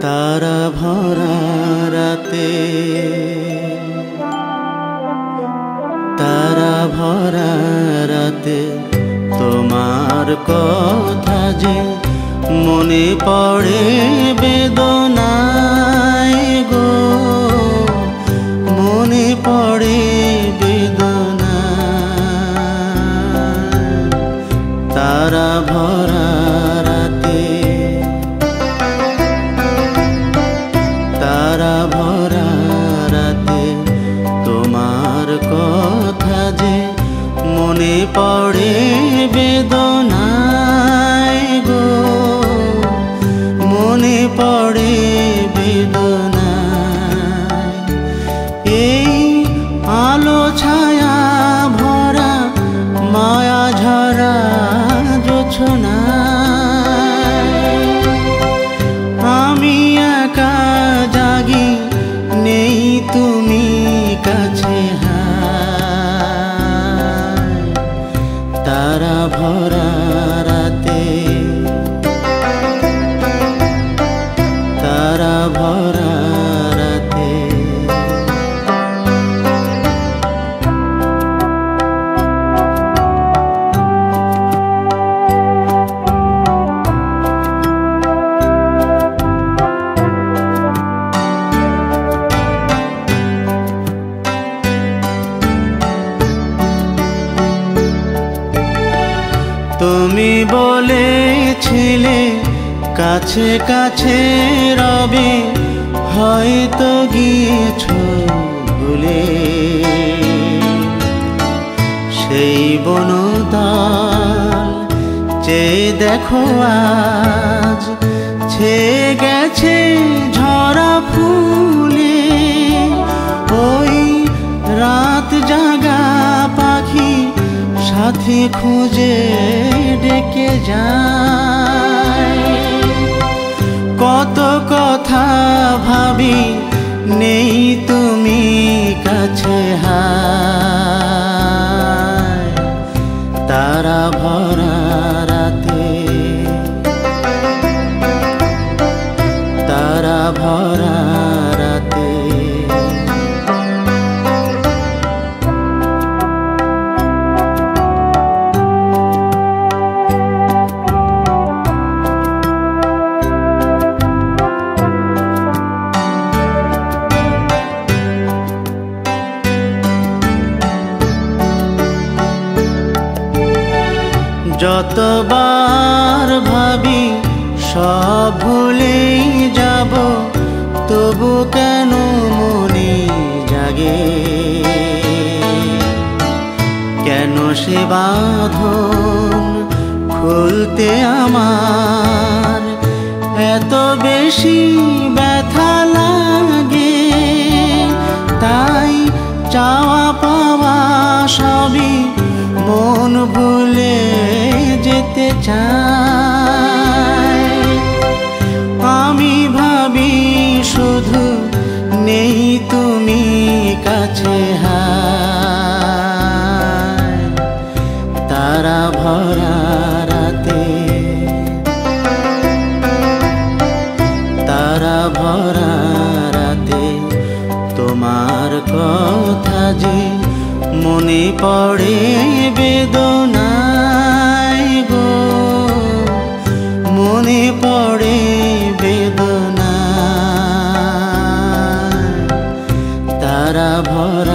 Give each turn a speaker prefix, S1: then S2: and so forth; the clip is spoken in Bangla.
S1: তারা ভরা রাতে, তারা ভরা রাতে তোমার কথা যে মনে পড়ে বেদনায় গো, মনে পড়ে বেদনায়। তারা ভরা রাতে, তারা ভরা রাতে তোমার কথা যে মনে পড়ে বেদনায় গো, মনে পড়ে বেদনায়। এই আলো ছায়া ভরা মায়া ঝরা জোছনায় আমি একা জাগি, নেই তুমি কাছে হায়। তারা ভরা রাতে, তারা ভরা রাতে। তুমি বলেছিলে কাছে কাছে রবে, হয়তো গিয়েছো ভুলে। সেই বনতাল চেয়ে দেখো আজ ছেয়ে গেছে ঝরা ফুলে। ওই রাত জাগা পাখি সাথী খুঁজে ডেকে যায়। কত কথা ভাবি, নেই তুমি কাছে হায়। তারা ভরা রাতে, তারা ভরা রাতে। যতবার ভাবি সব ভুলেই যাব, তবু কেন মনে জাগে? কেন সে বাঁধন খুলতে আমার এত বেশি ব্যথা লাগে? তাই চাওয়া পাওয়া সবই মন ভুলে যেতে চাই। আমি ভাবি শুধু, নেই তুমি কাছে হায়। তারা ভরা রাতে, তারা ভরা রাতে তোমার কথা যে মনে পড়ে বেদনায় গো, মনে পড়ে বেদনায়। তারা ভরা